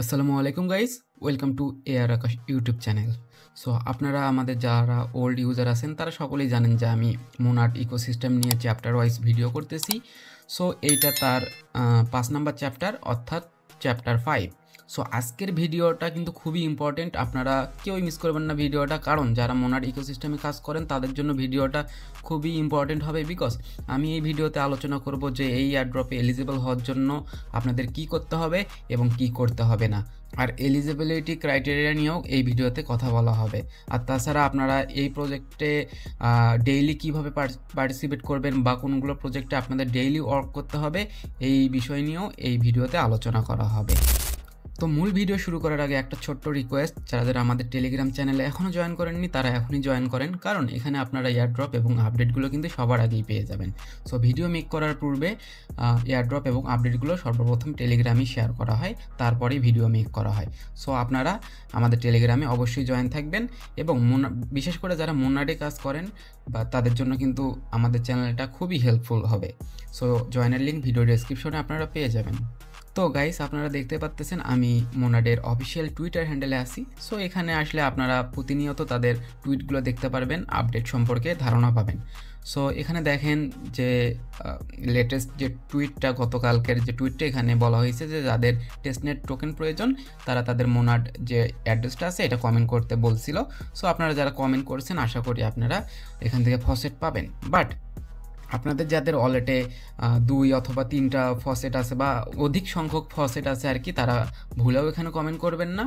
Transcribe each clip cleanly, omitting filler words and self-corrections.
আসসালামু আলাইকুম guys, welcome to AR Akash YouTube channel. So আপনারা আমাদের যারা ওল্ড ইউজার আছেন তারা সকলেই জানেন যে আমি মোনাট ইকোসিস্টেম নিয়ে চ্যাপ্টার ওয়াইজ ভিডিও করতেছি। সো এইটা তার 5 নাম্বার চ্যাপ্টার, অর্থাৎ চ্যাপ্টার 5। সো আজকের ভিডিওটা কিন্তু খুবই ইম্পর্টেন্ট, আপনারা কেউই মিস করবেন না ভিডিওটা, কারণ যারা মোনাট ইকোসিস্টেমে কাজ করেন তাদের জন্য ভিডিওটা খুবই ইম্পর্টেন্ট হবে। বিকজ আমি এই ভিডিওতে আলোচনা করব যে এই এয়ারড্রপে এলিজিবল হওয়ার জন্য আপনাদের কি করতে হবে এবং কি করতে হবে না, আর এলিজিবিলিটি ক্রাইটেরিয়া নিয়েও এই ভিডিওতে কথা বলা হবে। আর তাছাড়া আপনারা এই প্রজেক্টে ডেইলি কীভাবে পার্টিসিপেট করবেন বা কোনগুলো প্রজেক্টে আপনাদের ডেইলি ওয়ার্ক করতে হবে, এই বিষয় নিয়েও এই ভিডিওতে আলোচনা করা হবে। তো মূল ভিডিও শুরু করার আগে একটা ছোট্ট রিকোয়েস্ট, যারা আমাদের টেলিগ্রাম চ্যানেলে এখনও জয়েন করেননি তারা এখনই জয়েন করেন, কারণ এখানে আপনারা এয়ারড্রপ এবং আপডেটগুলো কিন্তু সবার আগেই পেয়ে যাবেন। সো ভিডিও মেক করার পূর্বে এয়ারড্রপ এবং আপডেটগুলো সর্বপ্রথম টেলিগ্রামে শেয়ার করা হয়, তারপরেই ভিডিও মেক করা হয়। সো আপনারা আমাদের টেলিগ্রামে অবশ্যই জয়েন থাকবেন, এবং বিশেষ করে যারা মোনাডে কাজ করেন বা তাদের জন্য কিন্তু আমাদের চ্যানেলটা খুবই হেল্পফুল হবে। সো জয়েনের লিঙ্ক ভিডিও ডেসক্রিপশনে আপনারা পেয়ে যাবেন। তো গাইস, আপনারা দেখতে পাচ্ছেন আমি মোনাডের অফিসিয়াল টুইটার হ্যান্ডেলে আসি। সো এখানে আসলে আপনারা প্রতিনিয়ত তাদের টুইটগুলো দেখতে পারবেন, আপডেট সম্পর্কে ধারণা পাবেন। সো এখানে দেখেন যে লেটেস্ট যে টুইটটা, গতকালকের যে টুইটটা, এখানে বলা হয়েছে যে যাদের টেস্টনেট টোকেন প্রয়োজন তারা তাদের মোনাড যে অ্যাড্রেসটা আছে এটা কমেন্ট করতে বলছিল। সো আপনারা যারা কমেন্ট করছেন আশা করি আপনারা এখান থেকে ফসেট পাবেন। বাট আপনাদের যাদের ওয়ালেটে 2 অথবা 3টা ফসেট আছে বা অধিক সংখ্যক ফসেট আছে আর কি, তারা ভুলেও এখানে কমেন্ট করবেন না।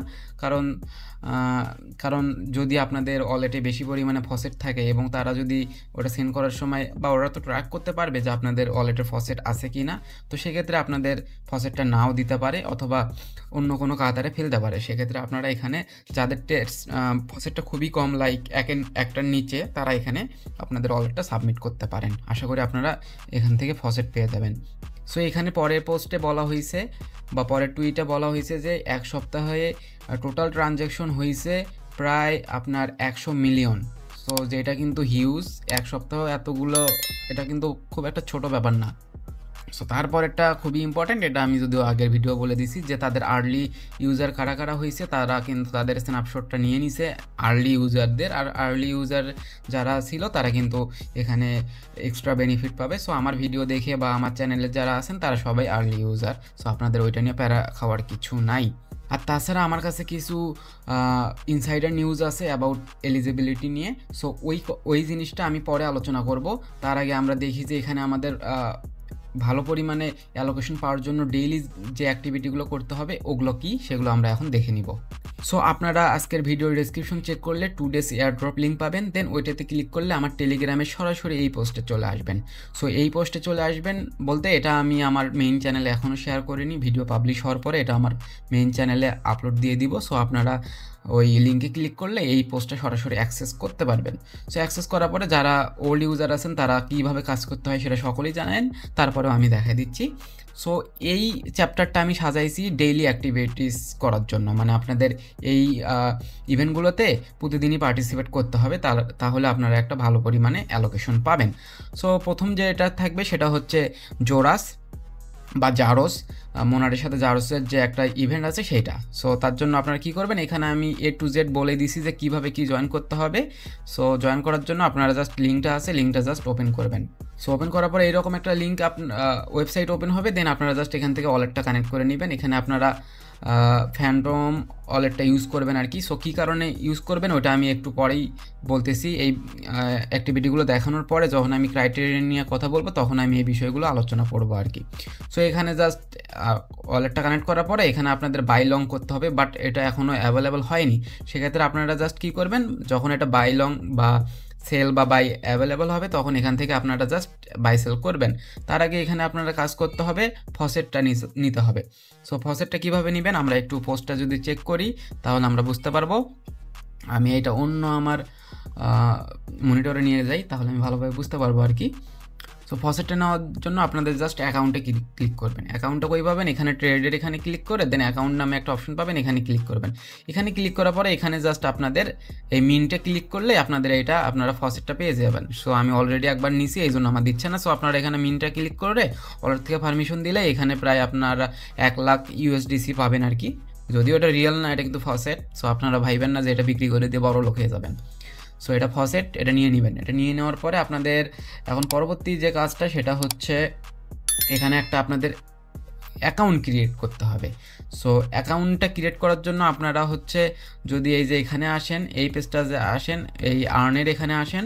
কারণ যদি আপনাদের ওয়ালেটে বেশি পরিমাণে ফসেট থাকে এবং তারা যদি ওটা সেন্ড করার সময়, বা ওরা তো ট্র্যাক করতে পারবে যে আপনাদের ওয়ালেটে ফসেট আছে কি না, তো সেক্ষেত্রে আপনাদের ফসেটটা নাও দিতে পারে অথবা অন্য কোনো কাতারে ফেলতে পারে। সেক্ষেত্রে আপনারা এখানে যাদের ফসেটটা খুবই কম, লাইক একটার নিচে, তারা এখানে আপনাদের ওয়ালেটটা সাবমিট করতে পারেন। আশা করি আপনারা এখান থেকে ফসেট পেয়ে যাবেন। সো এখানে পরের পোস্টে বলা হয়েছে বা পরের টুইটে বলা হয়েছে যে এক সপ্তাহে টোটাল ট্রানজ্যাকশন হয়েছে প্রায় আপনার 100 মিলিয়ন। সো যেটা কিন্তু হিউজ, এক সপ্তাহ এতগুলো, এটা কিন্তু খুব একটা ছোট ব্যাপার না। সো তারপর একটা খুবই ইম্পর্ট্যান্ট, এটা আমি যদিও আগের ভিডিও বলে দিছি, যে তাদের আর্লি ইউজার কারা কারা হয়েছে তারা কিন্তু তাদের স্ন্যাপশটটা নিয়ে নিছে আর্লি ইউজারদের, আর আর্লি ইউজার যারা ছিল তারা কিন্তু এখানে এক্সট্রা বেনিফিট পাবে। সো আমার ভিডিও দেখে বা আমার চ্যানেলে যারা আছেন তারা সবাই আর্লি ইউজার। সো আপনাদের ওইটা নিয়ে প্যারা খাওয়ার কিছু নাই। আর তাছাড়া আমার কাছে কিছু ইনসাইডার নিউজ আছে অ্যাবাউট এলিজিবিলিটি নিয়ে। সো ওই জিনিসটা আমি পরে আলোচনা করব। তার আগে আমরা দেখি যে এখানে আমাদের ভালো পরিমাণে অ্যালোকেশন পাওয়ার জন্য ডেইলি যে অ্যাক্টিভিটিগুলো করতে হবে ওগুলো কি, সেগুলো আমরা এখন দেখে নিব। সো আপনারা আজকের ভিডিওর ডেসক্রিপশন চেক করলে 2 ডেজ এয়ারড্রপ লিঙ্ক পাবেন, দেন ওইটাতে ক্লিক করলে আমার টেলিগ্রামে সরাসরি এই পোস্টে চলে আসবেন। সো এই পোস্টে চলে আসবেন বলতে, এটা আমি আমার মেইন চ্যানেলে এখনও শেয়ার করিনি, ভিডিও পাবলিশ হওয়ার পরে এটা আমার মেইন চ্যানেলে আপলোড দিয়ে দিব। সো আপনারা ওই লিঙ্কে ক্লিক করলে এই পোস্টটা সরাসরি অ্যাক্সেস করতে পারবেন। সো অ্যাক্সেস করার পরে যারা ওল্ড ইউজার আছেন তারা কীভাবে কাজ করতে হয় সেটা সকলেই জানেন, তারপরেও আমি দেখা দিচ্ছি। সো এই চ্যাপ্টারটা আমি সাজাইছি ডেইলি অ্যাক্টিভিটিস করার জন্য, মানে আপনাদের এই ইভেন্টগুলোতে প্রতিদিনই পার্টিসিপেট করতে হবে, তাহলে আপনারা একটা ভালো পরিমাণে অ্যালোকেশন পাবেন। সো প্রথম যেটা থাকবে সেটা হচ্ছে জোরাস বা জারোস, মোনাডের সাথে জারোসের যে একটা ইভেন্ট আছে সেইটা। সো তার জন্য আপনারা কী করবেন, এখানে আমি A to Z বলে দিছি যে কীভাবে কী জয়েন করতে হবে। সো জয়েন করার জন্য আপনারা জাস্ট লিঙ্কটা আছে, লিঙ্কটা জাস্ট ওপেন করবেন। সো ওপেন করার পরে এইরকম একটা লিঙ্ক ওয়েবসাইট ওপেন হবে, দেন আপনারা জাস্ট এখান থেকে ওয়ালেটটা কানেক্ট করে নেবেন। এখানে আপনারা ফ্যান্টম ওয়ালেটটা ইউজ করবেন আর কি। সো কী কারণে ইউজ করবেন ওটা আমি একটু পরেই বলতেছি, এই অ্যাক্টিভিটিগুলো দেখানোর পরে যখন আমি ক্রাইটেরিয়া নিয়ে কথা বলবো তখন আমি এই বিষয়গুলো আলোচনা করবো আর কি। সো এখানে জাস্ট ওয়ালেটটা কানেক্ট করার পরে এখানে আপনাদের বাই লং করতে হবে, বাট এটা এখনও অ্যাভেলেবল হয়নি। সেক্ষেত্রে আপনারা জাস্ট কী করবেন, যখন এটা বাই লং বা সেল বা বাই অ্যাভেলেবল হবে তখন এখান থেকে আপনারা জাস্ট বাই সেল করবেন। তার আগে এখানে আপনারা কাজ করতে হবে, ফসেটটা নিতে হবে। সো ফসেটটা কীভাবে নেবেন, আমরা একটু পোস্টটা যদি চেক করি তাহলে আমরা বুঝতে পারবো। আমি এটা অন্য আমার মনিটরে নিয়ে যাই, তাহলে আমি ভালোভাবে বুঝতে পারবো আর কি। সো ফসেটটা নেওয়ার জন্য আপনাদের জাস্ট অ্যাকাউন্টে ক্লিক করবেন। অ্যাকাউন্টটা কই পাবেন, এখানে ট্রেডের এখানে ক্লিক করে দেন অ্যাকাউন্ট নামে একটা অপশন পাবেন, এখানে ক্লিক করবেন। এখানে ক্লিক করার পরে এখানে জাস্ট আপনাদের এই মিন্টে ক্লিক করলে আপনাদের এটা আপনারা ফসেটটা পেয়ে যাবেন। সো আমি অলরেডি একবার নিছি, এই জন্য আমার দিচ্ছে না। সো আপনারা এখানে মিন্টে ক্লিক করে ওয়ালেট থেকে পারমিশন দিলে এখানে প্রায় আপনারা 1 লাখ USDC পাবেন আর কি। যদিও এটা রিয়েল না, এটা কিন্তু ফসেট। সো আপনারা ভাইবেন না যে এটা বিক্রি করে দিয়ে বড় লোক হয়ে যাবেন। সো এটা ফসেট, এটা নিয়ে নেবেন। এটা নিয়ে নেওয়ার পরে আপনাদের এখন পরবর্তী যে কাজটা সেটা হচ্ছে এখানে একটা আপনাদের অ্যাকাউন্ট ক্রিয়েট করতে হবে। সো অ্যাকাউন্টটা ক্রিয়েট করার জন্য আপনারা হচ্ছে যদি এই যে এখানে আসেন, এই পেজটা যে আসেন, এই আর্নের এখানে আসেন।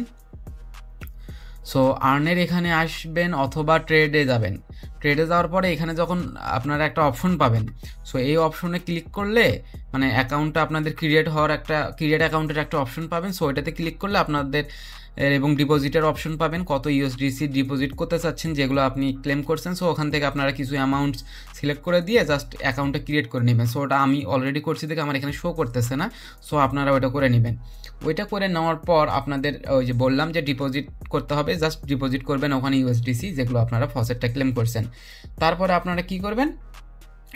সো আর্নের এখানে আসবেন অথবা ট্রেডে যাবেন। ট্রেডে যাওয়ার পরে এখানে যখন আপনারা একটা অপশন পাবেন, সো এই অপশনে ক্লিক করলে মানে অ্যাকাউন্টটা আপনাদের ক্রিয়েট হওয়ার একটা ক্রিয়েট অ্যাকাউন্টের একটা অপশন পাবেন। সো এটাতে ক্লিক করলে আপনাদের এবং ডিপোজিটের অপশন পাবেন, কত ইউএসডিসি ডিপোজিট করতে চাচ্ছেন যেগুলো আপনি ক্লেম করছেন। সো ওখান থেকে আপনারা কিছু অ্যামাউন্টস সিলেক্ট করে দিয়ে জাস্ট অ্যাকাউন্টটা ক্রিয়েট করে নেবেন। সো ওটা আমি অলরেডি করছি দেখে আমার এখানে শো করতেছে না। সো আপনারা ওটা করে নেবেন। ওইটা করে নেওয়ার পর আপনাদের ওই যে বললাম যে ডিপোজিট করতে হবে, জাস্ট ডিপোজিট করবেন ওখানে ইউএসডিসি যেগুলো আপনারা ফসেটটা ক্লেম করছেন। তারপরে আপনারা কি করবেন,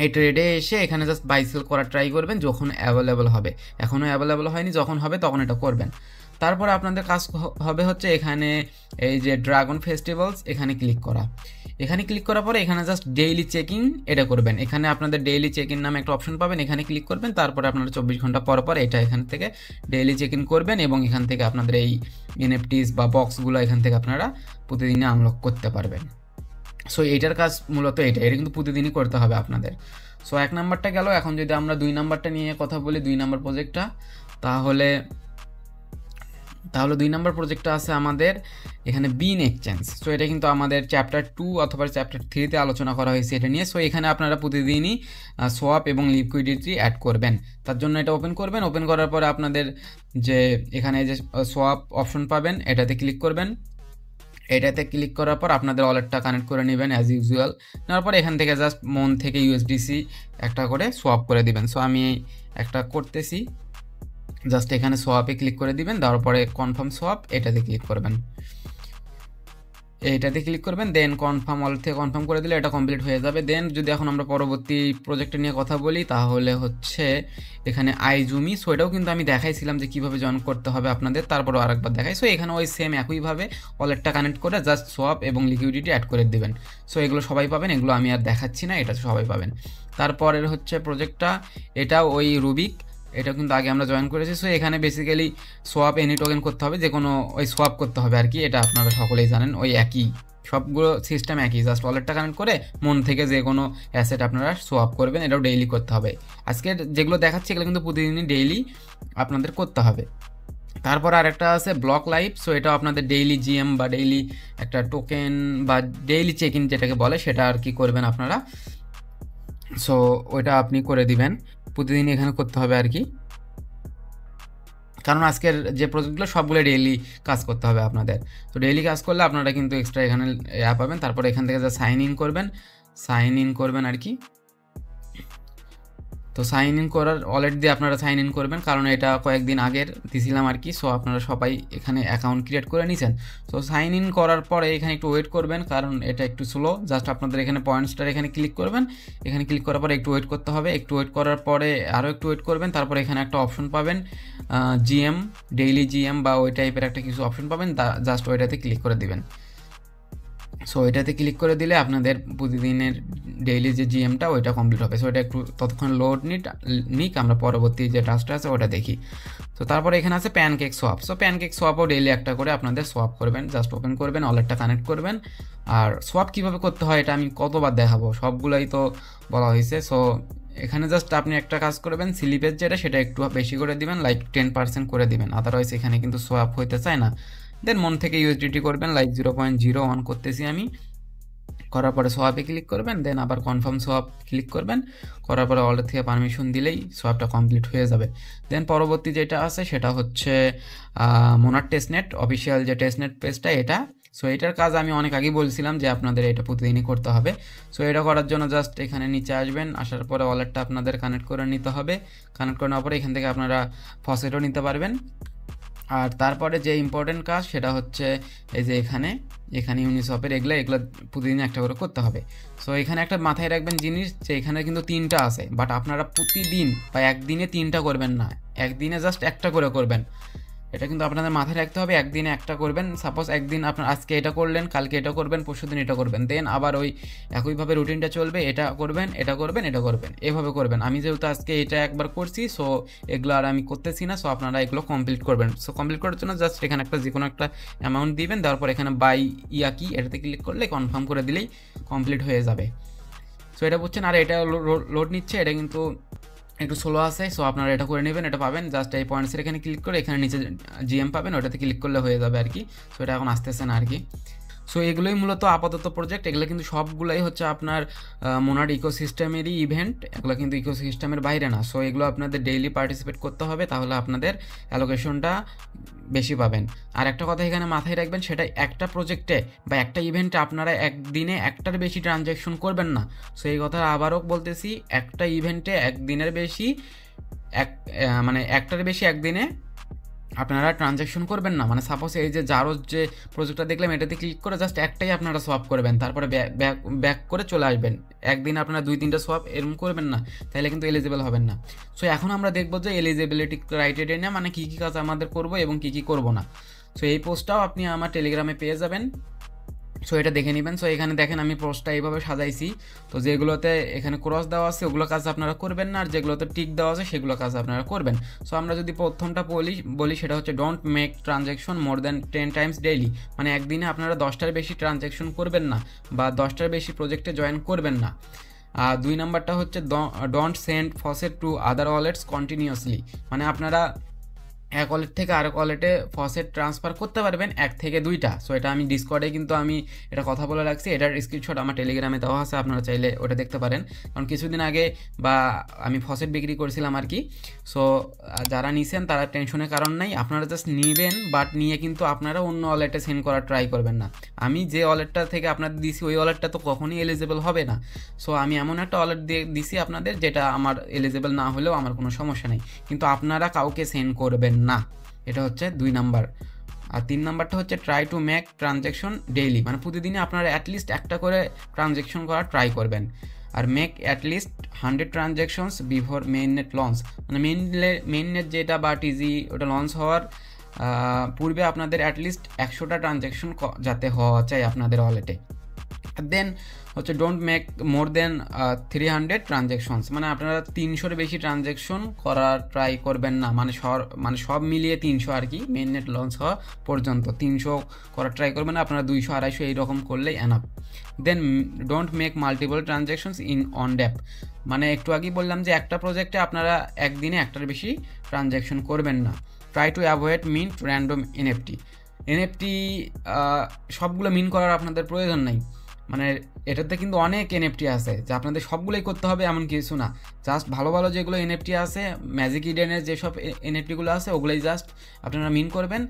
এই ট্রেডে এসে এখানে জাস্ট বাই সেল করার ট্রাই করবেন যখন অ্যাভেলেবল হবে। এখনও অ্যাভেলেবল হয়নি, যখন হবে তখন এটা করবেন। তারপরে আপনাদের কাজ হবে হচ্ছে এখানে এই যে ড্রাগন ফেস্টিভ্যালস এখানে ক্লিক করা। এখানে ক্লিক করার পরে এখানে জাস্ট ডেইলি চেকিং এটা করবেন। এখানে আপনাদের ডেইলি চেকিং নামে একটা অপশন পাবেন, এখানে ক্লিক করবেন। তারপরে আপনারা 24 ঘন্টা পর পর এটা এখান থেকে ডেইলি চেকিং করবেন এবং এখান থেকে আপনাদের এই এনএফটিস বা বক্সগুলো এখান থেকে আপনারা প্রতিদিনে আনলক করতে পারবেন। সো এইটার কাজ মূলত এটা কিন্তু প্রতিদিনই করতে হবে আপনাদের। সো 1 নাম্বারটা গেল। এখন যদি আমরা 2 নাম্বারটা নিয়ে কথা বলি, 2 নাম্বার প্রজেক্টটা, তাহলে 2 নাম্বার প্রজেক্টটা আছে আমাদের এখানে বিন এক্সচেঞ্জ। সো এটা কিন্তু আমাদের চ্যাপ্টার 2 অথবা চ্যাপ্টার 3-তে আলোচনা করা হয়েছে এটা নিয়ে। সো এখানে আপনারা প্রতিদিনই সোয়াপ এবং লিকুইডিটি অ্যাড করবেন। তার জন্য এটা ওপেন করবেন। ওপেন করার পরে আপনাদের যে এখানে যে সোয়াপ অপশন পাবেন এটাতে ক্লিক করবেন। এটাতে ক্লিক করার পর আপনাদের ওয়ালেটটা কানেক্ট করে নেবেন অ্যাজ ইউজুয়াল। নেওয়ার পর এখান থেকে জাস্ট মন থেকে ইউএসডিসি একটা করে সোয়াপ করে দিবেন। সো আমি একটা করতেছি, জাস্ট এখানে সোয়াপে ক্লিক করে দিবেন। দেওয়ার পরে কনফার্ম সোয়াপ এটাতে ক্লিক করবেন। এইটাতে ক্লিক করবেন, দেন কনফার্ম ওয়ালেট থেকে কনফার্ম করে দিলে এটা কমপ্লিট হয়ে যাবে। দেন যদি এখন আমরা পরবর্তী প্রজেক্টটা নিয়ে কথা বলি তাহলে হচ্ছে এখানে আইজুমি। সো এটাও কিন্তু আমি দেখাইছিলাম যে কীভাবে জয়েন করতে হবে আপনাদের, তারপরও আরেকবার দেখাই। সো এখানে ওই সেম একইভাবে ওয়ালেটটা কানেক্ট করে জাস্ট সোয়াপ এবং লিকুইডিটি অ্যাড করে দেবেন। সো এগুলো সবাই পাবেন, এগুলো আমি আর দেখাচ্ছি না, এটা সবাই পাবেন। তারপরের হচ্ছে প্রজেক্টটা, এটা ওই রুবিক, এটা কিন্তু আগে আমরা জয়েন করেছি। সো এখানে বেসিক্যালি সোয়াপ এনি টোকেন করতে হবে, যে কোনো ওই সোয়াপ করতে হবে আর কি। এটা আপনারা সকলেই জানেন, ওই একই সবগুলো সিস্টেম একই, জাস্ট ওয়ালেটটা কানেক্ট করে মন থেকে যে কোনো অ্যাসেট আপনারা সোয়াপ করবেন। এটাও ডেইলি করতে হবে। আজকে যেগুলো দেখাচ্ছি এগুলো কিন্তু প্রতিদিনই ডেইলি আপনাদের করতে হবে। তারপর আরেকটা আছে ব্লক লাইভ। সো এটা আপনাদের ডেইলি জিএম বা ডেইলি একটা টোকেন বা ডেইলি চেক ইন যেটাকে বলে সেটা আর কি করবেন আপনারা। সো ওইটা আপনি করে দিবেন, প্রতিদিন এখানে করতে হবে আর কি, কারণ আজকের যে প্রজেক্টগুলো সবগুলো ডেইলি কাজ করতে হবে আপনাদের। তো ডেইলি কাজ করলে আপনারা কিন্তু এক্সট্রা এখানে পাবেন। তারপরে এখান থেকে যা সাইন ইন করবেন আর কি। তো সাইন ইন করার ওয়ালেট দিয়ে আপনারা সাইন ইন করবেন, কারণ এটা কয়েকদিন আগের দিছিলাম আর কি। সো আপনারা সবাই এখানে অ্যাকাউন্ট ক্রিয়েট করে নিয়েছেন। সো সাইন ইন করার পরে এখানে একটু ওয়েট করবেন, কারণ এটা একটু স্লো। জাস্ট আপনাদের এখানে পয়েন্টসটার এখানে ক্লিক করবেন। এখানে ক্লিক করার পরে একটু ওয়েট করতে হবে। একটু ওয়েট করার পরে আরও একটু ওয়েট করবেন। তারপরে এখানে একটা অপশন পাবেন জিএম, ডেইলি জিএম বা ওই টাইপের একটা কিছু অপশন পাবেন, জাস্ট ওইটাতে ক্লিক করে দিবেন। সো এটাতে ক্লিক করে দিলে আপনাদের প্রতিদিনের ডেইলি যে জিএমটা ওইটা কমপ্লিট হবে। সো এটা একটু ততক্ষণ লোড নিক, আমরা পরবর্তী যে টাস্কটা আছে ওটা দেখি। তো তারপরে এখানে আছে প্যানকেক সোয়াপ। সো প্যানকেক সোয়াপও ডেইলি একটা করে আপনাদের সোয়াপ করবেন। জাস্ট ওপেন করবেন, ওয়ালেটটা কানেক্ট করবেন। আর সোয়াপ কীভাবে করতে হয় এটা আমি কতবার দেখাবো, সবগুলোই তো বলা হয়েছে। সো এখানে জাস্ট আপনি একটা কাজ করবেন, স্লিপেজ যেটা সেটা একটু বেশি করে দিবেন, লাইক 10% করে দিবেন। আদারওয়াইজ এখানে কিন্তু সোয়াপ হইতে চায় না। দেন মন থেকে ইউএসডিটি করবেন, লাইক 0.01 করতেছি আমি। করার পরে সোয়াপে ক্লিক করবেন, দেন আবার কনফার্ম সোয়াপ ক্লিক করবেন। করার পরে ওয়ালেট থেকে পারমিশন দিলেই সোয়াপটা কমপ্লিট হয়ে যাবে। দেন পরবর্তী যেটা আছে সেটা হচ্ছে মোনার টেস্টনেট অফিসিয়াল যে টেস্টনেট পেজটা এটা। সো এটার কাজ আমি অনেক আগেই বলছিলাম যে আপনাদের এটা প্রতিদিনই করতে হবে। সো এটা করার জন্য জাস্ট এখানে নিচে আসবেন, আসার পরে ওয়ালেটটা আপনাদের কানেক্ট করে নিতে হবে। কানেক্ট করে নেওয়ার পরে এখান থেকে আপনারা ফসেটও নিতে পারবেন। আর তারপরে যে ইম্পর্টেন্ট কাজ সেটা হচ্ছে এই যে এখানে ইউনিসপের এগুলো প্রতিদিন একটা করে করতে হবে। সো এখানে একটা মাথায় রাখবেন জিনিস, যে এখানে কিন্তু 3টা আছে, বাট আপনারা প্রতিদিন বা একদিনে 3টা করবেন না, একদিনে জাস্ট একটা করে করবেন। এটা কিন্তু আপনাদের মাথায় রাখতে হবে, একদিনে একটা করবেন। সাপোজ একদিন আপনার আজকে এটা করলেন, কালকে এটা করবেন, পরশুদিন এটা করবেন, দেন আবার ওই একইভাবে রুটিনটা চলবে, এটা করবেন, এটা করবেন, এটা করবেন, এভাবে করবেন। আমি যেহেতু আজকে এটা একবার করছি, সো এগুলো আর আমি করতেছি না, সো আপনারা এগুলো কমপ্লিট করবেন। সো কমপ্লিট করার জন্য জাস্ট এখানে একটা যে কোনো একটা অ্যামাউন্ট দিবেন, দেওয়ার পর এখানে বাই কি এটাতে ক্লিক করলে কনফার্ম করে দিলেই কমপ্লিট হয়ে যাবে। সো এটা বুঝছেন। আর এটা লোড নিচ্ছে, এটা কিন্তু একটু স্লো আছে, সো আপনারা এটা করে নেবেন, এটা পাবেন জাস্ট এই পয়েন্টসের এখানে ক্লিক করে এখানে নিচে জিএম পাবেন, ওটাতে ক্লিক করলে হয়ে যাবে আর কি। সো এটা এখন আসতেছে না আর কি। সো এগুলোই মূলত আপাতত প্রজেক্ট, এগুলো কিন্তু সবগুলোই হচ্ছে আপনার মোনাড ইকোসিস্টেমেরই ইভেন্ট, এগুলো কিন্তু ইকোসিস্টেমের বাইরে না। সো এগুলো আপনাদের ডেইলি পার্টিসিপেট করতে হবে, তাহলে আপনাদের অ্যালোকেশনটা বেশি পাবেন। আর একটা কথা এখানে মাথায় রাখবেন, সেটা একটা প্রজেক্টে বা একটা ইভেন্টে আপনারা একদিনে একটার বেশি ট্রানজ্যাকশন করবেন না। সো এই কথা আবারও বলতেছি, একটা ইভেন্টে একদিনের বেশি মানে একটার বেশি একদিনে আপনারা ট্রানজ্যাকশন করবেন না। মানে সাপোজ এই যে জারোজ যে প্রজেক্টটা দেখলাম, এটাতে ক্লিক করে জাস্ট একটাই আপনারা সোয়াপ করবেন, তারপরে ব্যাক করে চলে আসবেন। একদিন আপনারা 2-3টা সোয়াপ এরকম করবেন না, তাহলে কিন্তু এলিজিবল হবেন না। সো এখন আমরা দেখবো যে এলিজিবিলিটি ক্রাইটেরিয়া মানে কী কী কাজ আমাদের করব এবং কী কী করব না। সো এই পোস্টটাও আপনি আমার টেলিগ্রামে পেয়ে যাবেন, সো এটা দেখে নেবেন। সো এখানে দেখেন আমি পোস্টটা এইভাবে সাজাইছি। তো যেগুলোতে এখানে ক্রস দেওয়া আছে ওগুলো কাজ আপনারা করবেন না, আর যেগুলোতে টিক দেওয়া আছে সেগুলো কাজ আপনারা করবেন। সো আমরা যদি প্রথমটা বলি সেটা হচ্ছে don't make transaction more than 10 Times daily, মানে একদিনে আপনারা 10টার বেশি ট্রানজ্যাকশন করবেন না বা 10টার বেশি প্রজেক্টে জয়েন করবেন না। আর 2 নাম্বারটা হচ্ছে don't send faucet to other wallets continuously, মানে আপনারা এক ওয়ালেট থেকে আরেক ওয়ালেটে ফসেট ট্রান্সফার করতে পারবেন 1 থেকে 2টা। সো এটা আমি ডিসকর্ডে কিন্তু আমি এটা কথা বলে রাখছি, এটার স্ক্রিনশট আমার টেলিগ্রামে দেওয়া আছে, আপনারা চাইলে ওটা দেখতে পারেন। কারণ কিছুদিন আগে বা আমি ফসেট বিক্রি করছিলাম আর কি। সো যারা নিছেন তারা টেনশনের কারণ নাই, আপনারা জাস্ট নেবেন, বাট নিয়ে কিন্তু আপনারা অন্য ওয়ালেটে সেন্ড করার ট্রাই করবেন না। আমি যে ওয়ালেটটা থেকে আপনাদের দিছি ওই ওয়ালেটটা তো কখনোই এলিজিবল হবে না। সো আমি এমন একটা ওয়ালেট দিয়ে দিছি আপনাদের যেটা আমার এলিজিবল না হলেও আমার কোনো সমস্যা নেই, কিন্তু আপনারা কাউকে সেন্ড করবেন না। এটা হচ্ছে 2 নাম্বার। আর 3 নাম্বারটা হচ্ছে try to make transaction daily, মানে প্রতিদিনই আপনারা অ্যাটলিস্ট একটা করে ট্রানজ্যাকশন করার ট্রাই করবেন। আর make at least 100 transactions before main net launch, মানে মেইন নেট যেটা বা টিজি ওটা লঞ্চ হওয়ার পূর্বে আপনাদের অ্যাটলিস্ট 100টা ট্রানজ্যাকশন যাতে হওয়া চাই আপনাদের ওয়ালেটে। দেন হচ্ছে don't make more than 300 transactions, মানে আপনারা 300-এর বেশি ট্রানজ্যাকশন করার ট্রাই করবেন না, মানে সব মিলিয়ে 300 আর কি, মেইন নেট লঞ্চ হওয়া পর্যন্ত 300 করার ট্রাই করবেন না, আপনারা 200-250 এইরকম করলেই enough. Then don't make multiple transactions in on dapp, মানে একটু আগেই বললাম যে একটা প্রজেক্টে আপনারা একদিনে একটার বেশি ট্রানজ্যাকশন করবেন না। Try to avoid mint random NFT সবগুলো মিন করার আপনাদের প্রয়োজন নাই, মানে এটাতে কিন্তু অনেক এনএফটি আছে যে আপনাদের সবগুলোই করতে হবে এমন কিছু না। জাস্ট ভালো ভালো যেগুলো এনএফটি আছে, ম্যাজিক ইডেনের যেসব এনএফটিগুলো আছে ওগুলোই জাস্ট আপনারা মিন করবেন,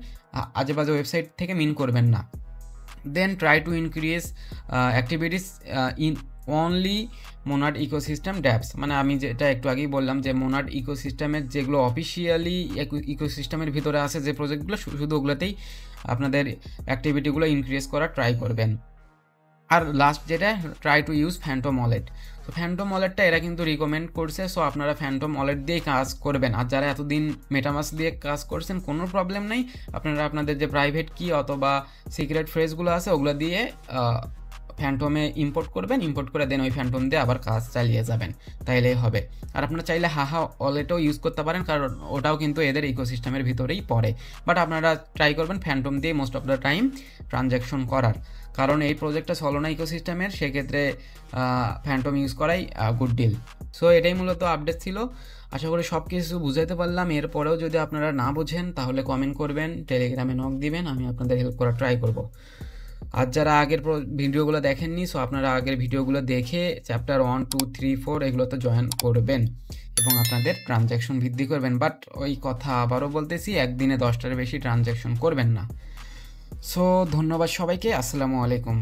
আজে বাজে ওয়েবসাইট থেকে মিন করবেন না। Then try to increase activities in only Monad ecosystem dapps, মানে আমি যেটা একটু আগেই বললাম যে মোনাড ইকোসিস্টেমের যেগুলো অফিসিয়ালি ইকোসিস্টেমের ভিতরে আছে যে প্রজেক্টগুলো, শুধু ওগুলোতেই আপনাদের অ্যাক্টিভিটিগুলো ইনক্রিজ করার ট্রাই করবেন। আর লাস্ট যেটা try to use Phantom wallet, তো ফ্যান্টম ওয়ালেটটা এরা কিন্তু রিকমেন্ড করছে, সো আপনারা ফ্যান্টম ওয়ালেট দিয়েই কাজ করবেন। আর যারা এতদিন মেটামাস্ক দিয়ে কাজ করছেন কোনো প্রবলেম নেই, আপনারা আপনাদের যে প্রাইভেট কি অথবা সিক্রেট ফ্রেজগুলো আছে ওগুলো দিয়ে ফ্যান্টমে ইম্পোর্ট করবেন, ইম্পোর্ট করে দেন ওই ফ্যান্টম দিয়ে আবার কাজ চালিয়ে যাবেন, তাইলেই হবে। আর আপনারা চাইলে হাহা ওয়ালেটও ইউজ করতে পারেন, কারণ ওটাও কিন্তু এদের ইকোসিস্টেমের ভিতরেই পড়ে, বাট আপনারা ট্রাই করবেন ফ্যান্টম দিয়ে most of the time transaction করার, কারণ এই প্রজেক্টটা সলোনা ইকোসিস্টেমের, সেক্ষেত্রে ফ্যান্টম ইউজ করাই গুড ডিল। সো এটাই মূলত আপডেট ছিল, আশা করি সব কিছু বুঝাইতে পারলাম। এরপরেও যদি আপনারা না বোঝেন তাহলে কমেন্ট করবেন, টেলিগ্রামে নক দিবেন, আমি আপনাদের হেল্প করার ট্রাই করব। আর যারা আগের ভিডিওগুলো দেখেননি, সো আপনারা আগের ভিডিওগুলো দেখে চ্যাপ্টার 1, 2, 3, 4 এগুলোতে জয়েন করবেন এবং আপনাদের ট্রানজ্যাকশন বৃদ্ধি করবেন। বাট ওই কথা আবারও বলতেছি, একদিনে 10টার বেশি ট্রানজ্যাকশন করবেন না। সো ধন্যবাদ সবাইকে, আসসালামু আলাইকুম।